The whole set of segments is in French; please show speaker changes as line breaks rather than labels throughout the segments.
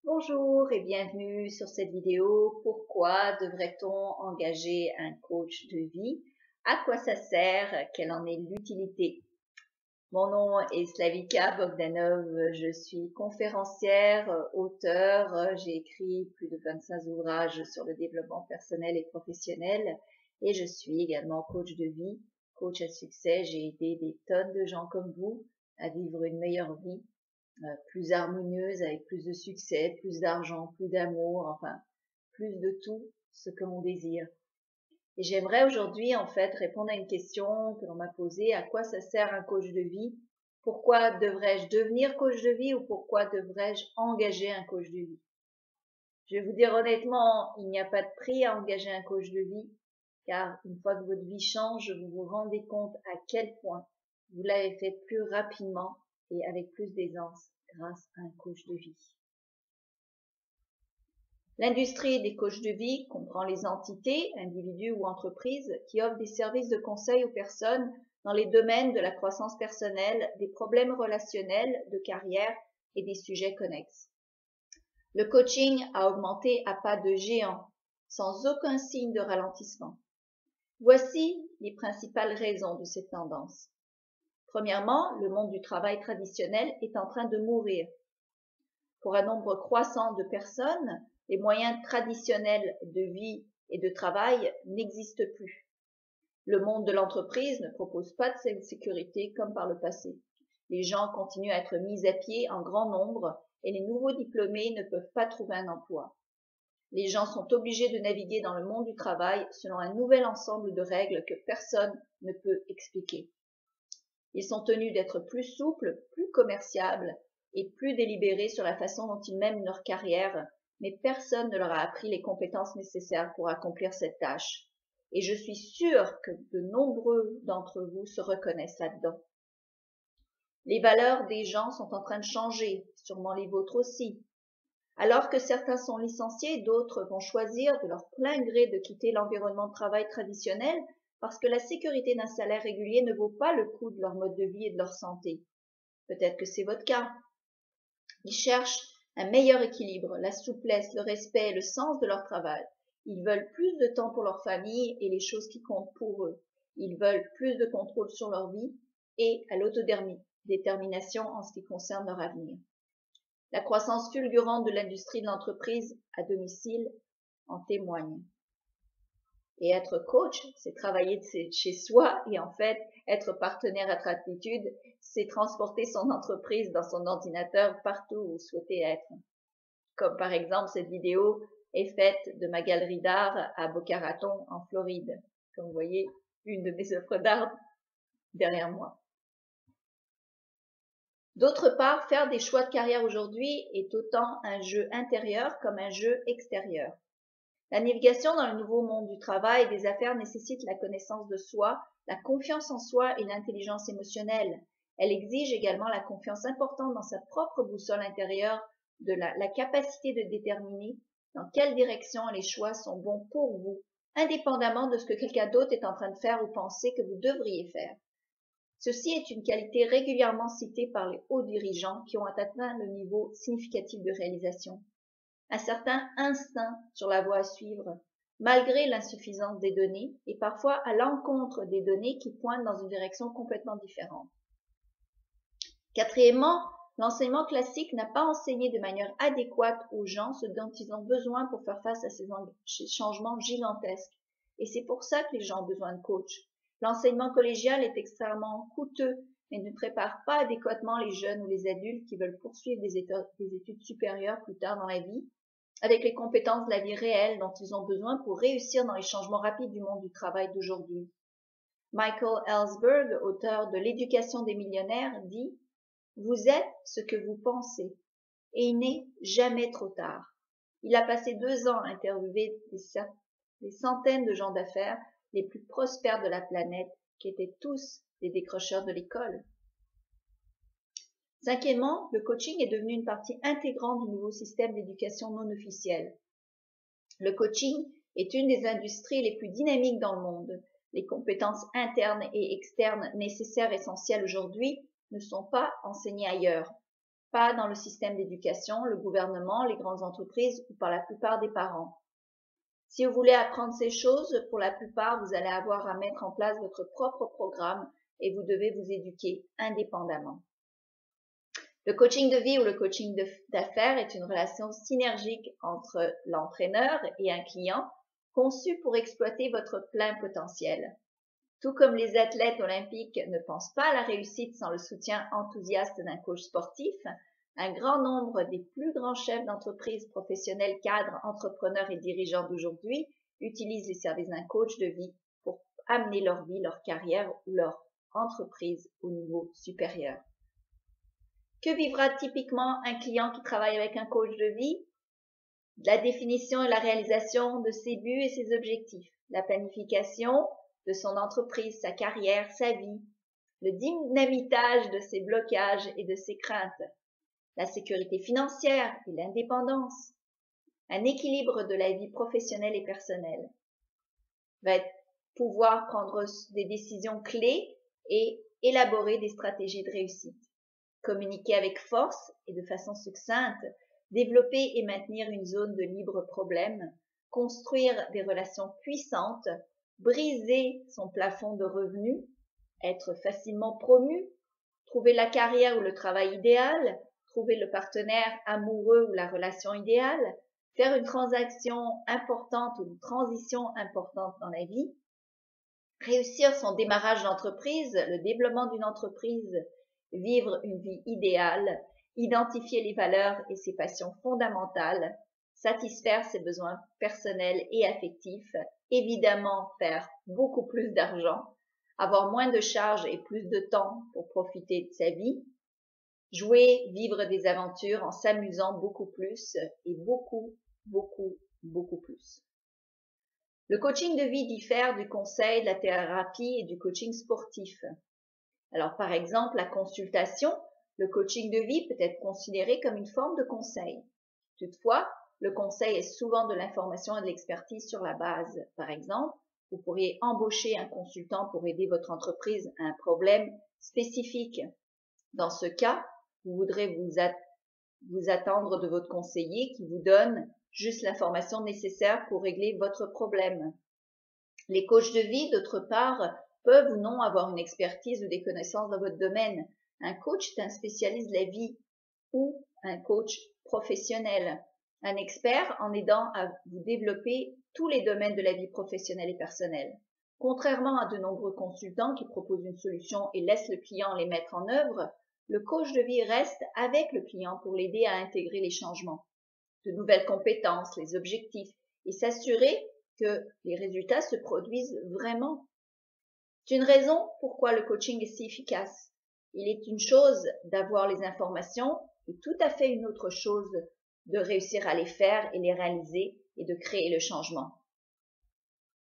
Bonjour et bienvenue sur cette vidéo. Pourquoi devrait-on engager un coach de vie? À quoi ça sert? Quelle en est l'utilité? Mon nom est Slavika Bogdanov. Je suis conférencière, auteure. J'ai écrit plus de 25 ouvrages sur le développement personnel et professionnel et je suis également coach de vie, coach à succès. J'ai aidé des tonnes de gens comme vous à vivre une meilleure vie, plus harmonieuse, avec plus de succès, plus d'argent, plus d'amour, enfin, plus de tout ce que l'on désire. Et j'aimerais aujourd'hui, en fait, répondre à une question que l'on m'a posée. À quoi ça sert un coach de vie? Pourquoi devrais-je devenir coach de vie ou pourquoi devrais-je engager un coach de vie? Je vais vous dire honnêtement, il n'y a pas de prix à engager un coach de vie, car une fois que votre vie change, vous vous rendez compte à quel point vous l'avez fait plus rapidement et avec plus d'aisance grâce à un coach de vie. L'industrie des coachs de vie comprend les entités, individus ou entreprises qui offrent des services de conseil aux personnes dans les domaines de la croissance personnelle, des problèmes relationnels, de carrière et des sujets connexes. Le coaching a augmenté à pas de géant, sans aucun signe de ralentissement. Voici les principales raisons de cette tendance. Premièrement, le monde du travail traditionnel est en train de mourir. Pour un nombre croissant de personnes, les moyens traditionnels de vie et de travail n'existent plus. Le monde de l'entreprise ne propose pas de sécurité comme par le passé. Les gens continuent à être mis à pied en grand nombre et les nouveaux diplômés ne peuvent pas trouver un emploi. Les gens sont obligés de naviguer dans le monde du travail selon un nouvel ensemble de règles que personne ne peut expliquer. Ils sont tenus d'être plus souples, plus commerciables et plus délibérés sur la façon dont ils mènent leur carrière, mais personne ne leur a appris les compétences nécessaires pour accomplir cette tâche. Et je suis sûre que de nombreux d'entre vous se reconnaissent là-dedans. Les valeurs des gens sont en train de changer, sûrement les vôtres aussi. Alors que certains sont licenciés, d'autres vont choisir de leur plein gré de quitter l'environnement de travail traditionnel parce que la sécurité d'un salaire régulier ne vaut pas le coût de leur mode de vie et de leur santé. Peut-être que c'est votre cas. Ils cherchent un meilleur équilibre, la souplesse, le respect et le sens de leur travail. Ils veulent plus de temps pour leur famille et les choses qui comptent pour eux. Ils veulent plus de contrôle sur leur vie et à l'autodétermination en ce qui concerne leur avenir. La croissance fulgurante de l'industrie de l'entreprise à domicile en témoigne. Et être coach, c'est travailler de chez soi et en fait, être partenaire à Trattitude, c'est transporter son entreprise dans son ordinateur partout où vous souhaitez être. Comme par exemple, cette vidéo est faite de ma galerie d'art à Boca Raton en Floride. Comme vous voyez, une de mes œuvres d'art derrière moi. D'autre part, faire des choix de carrière aujourd'hui est autant un jeu intérieur comme un jeu extérieur. La navigation dans le nouveau monde du travail et des affaires nécessite la connaissance de soi, la confiance en soi et l'intelligence émotionnelle. Elle exige également la confiance importante dans sa propre boussole intérieure, de la capacité de déterminer dans quelle direction les choix sont bons pour vous, indépendamment de ce que quelqu'un d'autre est en train de faire ou penser que vous devriez faire. Ceci est une qualité régulièrement citée par les hauts dirigeants qui ont atteint le niveau significatif de réalisation. Un certain instinct sur la voie à suivre, malgré l'insuffisance des données et parfois à l'encontre des données qui pointent dans une direction complètement différente. Quatrièmement, l'enseignement classique n'a pas enseigné de manière adéquate aux gens ce dont ils ont besoin pour faire face à ces changements gigantesques. Et c'est pour ça que les gens ont besoin de coach. L'enseignement collégial est extrêmement coûteux et ne prépare pas adéquatement les jeunes ou les adultes qui veulent poursuivre des études supérieures plus tard dans la vie, avec les compétences de la vie réelle dont ils ont besoin pour réussir dans les changements rapides du monde du travail d'aujourd'hui. Michael Ellsberg, auteur de L'éducation des millionnaires, dit « Vous êtes ce que vous pensez, et il n'est jamais trop tard. » Il a passé 2 ans à interviewer des centaines de gens d'affaires les plus prospères de la planète, qui étaient tous des décrocheurs de l'école. Cinquièmement, le coaching est devenu une partie intégrante du nouveau système d'éducation non officielle. Le coaching est une des industries les plus dynamiques dans le monde. Les compétences internes et externes nécessaires et essentielles aujourd'hui ne sont pas enseignées ailleurs. pas dans le système d'éducation, le gouvernement, les grandes entreprises ou par la plupart des parents. Si vous voulez apprendre ces choses, pour la plupart, vous allez avoir à mettre en place votre propre programme et vous devez vous éduquer indépendamment. Le coaching de vie ou le coaching d'affaires est une relation synergique entre l'entraîneur et un client conçue pour exploiter votre plein potentiel. Tout comme les athlètes olympiques ne pensent pas à la réussite sans le soutien enthousiaste d'un coach sportif, un grand nombre des plus grands chefs d'entreprise, professionnels, cadres, entrepreneurs et dirigeants d'aujourd'hui utilisent les services d'un coach de vie pour amener leur vie, leur carrière ou leur entreprise au niveau supérieur. Que vivra typiquement un client qui travaille avec un coach de vie? La définition et la réalisation de ses buts et ses objectifs, la planification de son entreprise, sa carrière, sa vie, le dynamitage de ses blocages et de ses craintes, la sécurité financière et l'indépendance, un équilibre de la vie professionnelle et personnelle, va pouvoir prendre des décisions clés et élaborer des stratégies de réussite, communiquer avec force et de façon succincte, développer et maintenir une zone de libre problème, construire des relations puissantes, briser son plafond de revenus, être facilement promu, trouver la carrière ou le travail idéal, trouver le partenaire amoureux ou la relation idéale, faire une transaction importante ou une transition importante dans la vie, réussir son démarrage d'entreprise, le développement d'une entreprise, vivre une vie idéale, identifier les valeurs et ses passions fondamentales, satisfaire ses besoins personnels et affectifs, évidemment faire beaucoup plus d'argent, avoir moins de charges et plus de temps pour profiter de sa vie, jouer, vivre des aventures en s'amusant beaucoup plus et beaucoup plus. Le coaching de vie diffère du conseil, de la thérapie et du coaching sportif. Alors par exemple, la consultation, le coaching de vie peut être considéré comme une forme de conseil. Toutefois, le conseil est souvent de l'information et de l'expertise sur la base. Par exemple, vous pourriez embaucher un consultant pour aider votre entreprise à un problème spécifique. Dans ce cas, vous voudrez vous attendre de votre conseiller qui vous donne juste l'information nécessaire pour régler votre problème. Les coachs de vie, d'autre part, peuvent ou non avoir une expertise ou des connaissances dans votre domaine. Un coach est un spécialiste de la vie ou un coach professionnel. Un expert en aidant à vous développer tous les domaines de la vie professionnelle et personnelle. Contrairement à de nombreux consultants qui proposent une solution et laissent le client les mettre en œuvre, le coach de vie reste avec le client pour l'aider à intégrer les changements, de nouvelles compétences, les objectifs et s'assurer que les résultats se produisent vraiment. C'est une raison pourquoi le coaching est si efficace. Il est une chose d'avoir les informations et tout à fait une autre chose de réussir à les faire et les réaliser et de créer le changement.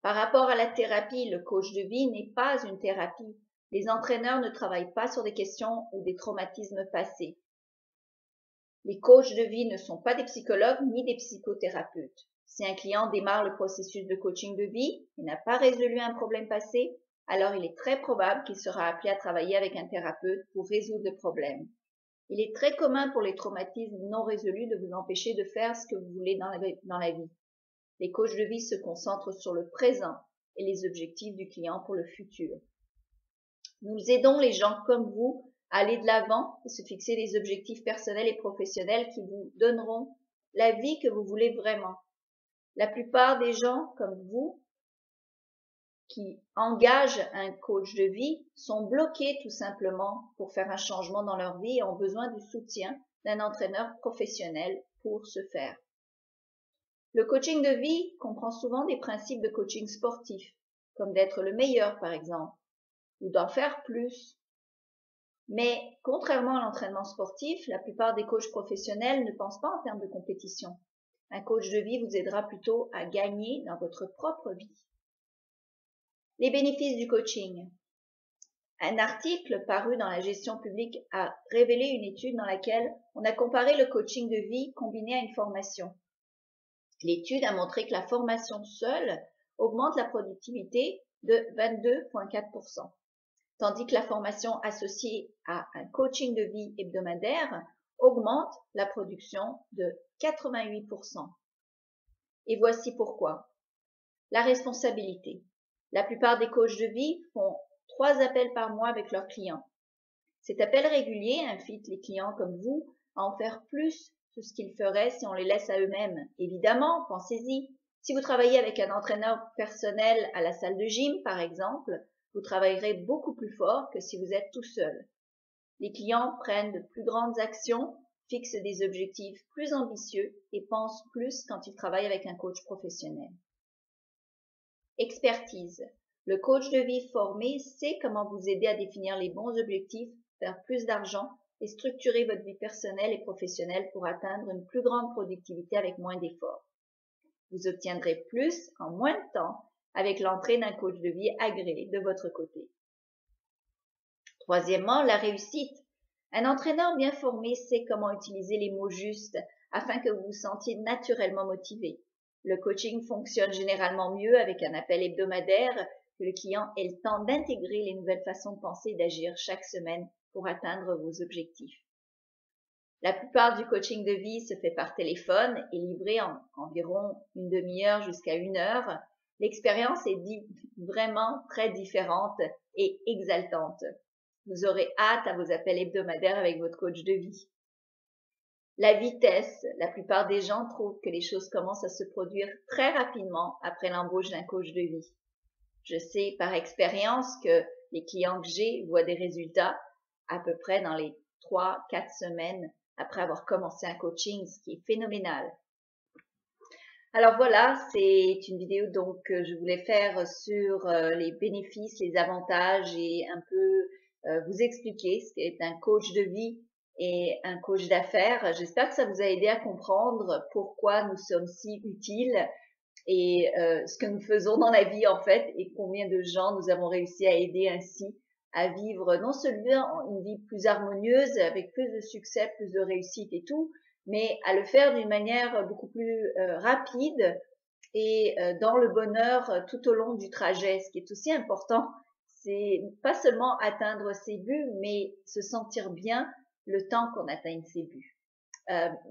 Par rapport à la thérapie, le coach de vie n'est pas une thérapie. Les entraîneurs ne travaillent pas sur des questions ou des traumatismes passés. Les coachs de vie ne sont pas des psychologues ni des psychothérapeutes. Si un client démarre le processus de coaching de vie et n'a pas résolu un problème passé, alors il est très probable qu'il sera appelé à travailler avec un thérapeute pour résoudre le problème. Il est très commun pour les traumatismes non résolus de vous empêcher de faire ce que vous voulez dans la vie. Les coachs de vie se concentrent sur le présent et les objectifs du client pour le futur. Nous aidons les gens comme vous à aller de l'avant et se fixer des objectifs personnels et professionnels qui vous donneront la vie que vous voulez vraiment. La plupart des gens comme vous qui engagent un coach de vie sont bloqués tout simplement pour faire un changement dans leur vie et ont besoin du soutien d'un entraîneur professionnel pour ce faire. Le coaching de vie comprend souvent des principes de coaching sportif, comme d'être le meilleur par exemple, ou d'en faire plus. Mais contrairement à l'entraînement sportif, la plupart des coachs professionnels ne pensent pas en termes de compétition. Un coach de vie vous aidera plutôt à gagner dans votre propre vie. Les bénéfices du coaching. Un article paru dans la gestion publique a révélé une étude dans laquelle on a comparé le coaching de vie combiné à une formation. L'étude a montré que la formation seule augmente la productivité de 22,4%, tandis que la formation associée à un coaching de vie hebdomadaire augmente la production de 88%. Et voici pourquoi. La responsabilité. La plupart des coachs de vie font 3 appels par mois avec leurs clients. Cet appel régulier invite les clients comme vous à en faire plus que ce qu'ils feraient si on les laisse à eux-mêmes. Évidemment, pensez-y. Si vous travaillez avec un entraîneur personnel à la salle de gym, par exemple, vous travaillerez beaucoup plus fort que si vous êtes tout seul. Les clients prennent de plus grandes actions, fixent des objectifs plus ambitieux et pensent plus quand ils travaillent avec un coach professionnel. Expertise. Le coach de vie formé sait comment vous aider à définir les bons objectifs, faire plus d'argent et structurer votre vie personnelle et professionnelle pour atteindre une plus grande productivité avec moins d'efforts. Vous obtiendrez plus en moins de temps avec l'entrée d'un coach de vie agréé de votre côté. Troisièmement, la réussite. Un entraîneur bien formé sait comment utiliser les mots justes afin que vous vous sentiez naturellement motivé. Le coaching fonctionne généralement mieux avec un appel hebdomadaire que le client ait le temps d'intégrer les nouvelles façons de penser et d'agir chaque semaine pour atteindre vos objectifs. La plupart du coaching de vie se fait par téléphone et livré en environ une demi-heure jusqu'à 1 heure. L'expérience est vraiment très différente et exaltante. Vous aurez hâte à vos appels hebdomadaires avec votre coach de vie. La vitesse. La plupart des gens trouvent que les choses commencent à se produire très rapidement après l'embauche d'un coach de vie. Je sais par expérience que les clients que j'ai voient des résultats à peu près dans les 3-4 semaines après avoir commencé un coaching, ce qui est phénoménal. Alors voilà, c'est une vidéo donc que je voulais faire sur les bénéfices, les avantages et un peu vous expliquer ce qu'est un coach de vie et un coach d'affaires. J'espère que ça vous a aidé à comprendre pourquoi nous sommes si utiles et ce que nous faisons dans la vie en fait et combien de gens nous avons réussi à aider ainsi à vivre non seulement une vie plus harmonieuse avec plus de succès, plus de réussite et tout, mais à le faire d'une manière beaucoup plus rapide et dans le bonheur tout au long du trajet. Ce qui est aussi important, c'est pas seulement atteindre ses buts, mais se sentir bien le temps qu'on atteigne ses buts.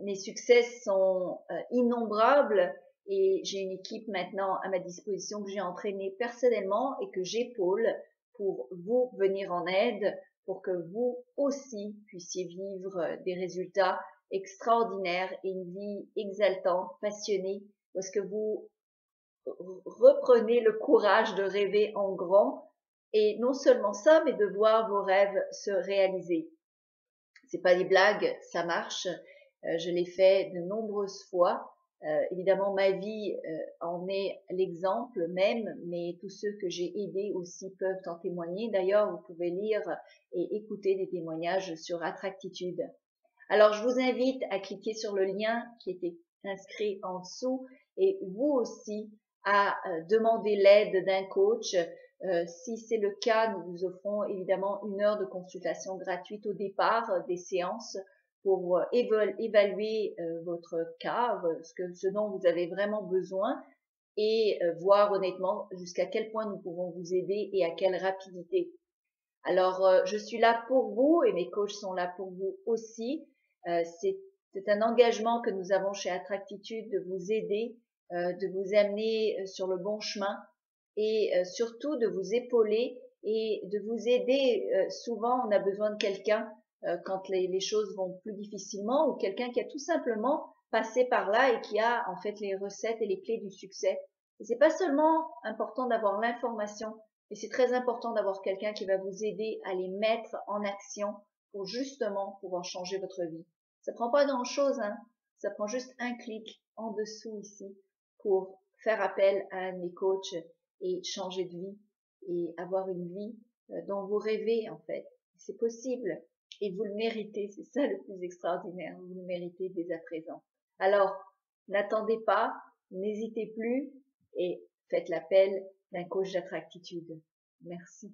Mes succès sont innombrables et j'ai une équipe maintenant à ma disposition que j'ai entraînée personnellement et que j'épaule pour vous venir en aide, pour que vous aussi puissiez vivre des résultats extraordinaires et une vie exaltante, passionnée, parce que vous reprenez le courage de rêver en grand et non seulement ça, mais de voir vos rêves se réaliser. C'est pas des blagues, ça marche. Je l'ai fait de nombreuses fois. Évidemment, ma vie en est l'exemple même, mais tous ceux que j'ai aidés aussi peuvent en témoigner. D'ailleurs, vous pouvez lire et écouter des témoignages sur Attractitude. Alors, je vous invite à cliquer sur le lien qui était inscrit en dessous et vous aussi à demander l'aide d'un coach. Si c'est le cas, nous vous offrons évidemment 1 heure de consultation gratuite au départ des séances pour évaluer votre cas, ce dont vous avez vraiment besoin et voir honnêtement jusqu'à quel point nous pouvons vous aider et à quelle rapidité. Alors, je suis là pour vous et mes coachs sont là pour vous aussi. C'est un engagement que nous avons chez Attractitude de vous aider, de vous amener sur le bon chemin et surtout de vous épauler et de vous aider. Souvent, on a besoin de quelqu'un quand les choses vont plus difficilement ou quelqu'un qui a tout simplement passé par là et qui a en fait les recettes et les clés du succès. Et c'est pas seulement important d'avoir l'information, mais c'est très important d'avoir quelqu'un qui va vous aider à les mettre en action pour justement pouvoir changer votre vie. Ça prend pas grand-chose, hein. Ça prend juste un clic en dessous ici pour faire appel à un de mes coachs et changer de vie et avoir une vie dont vous rêvez en fait. C'est possible et vous le méritez, c'est ça le plus extraordinaire, vous le méritez dès à présent. Alors, n'attendez pas, n'hésitez plus et faites l'appel d'un coach d'attractitude. Merci.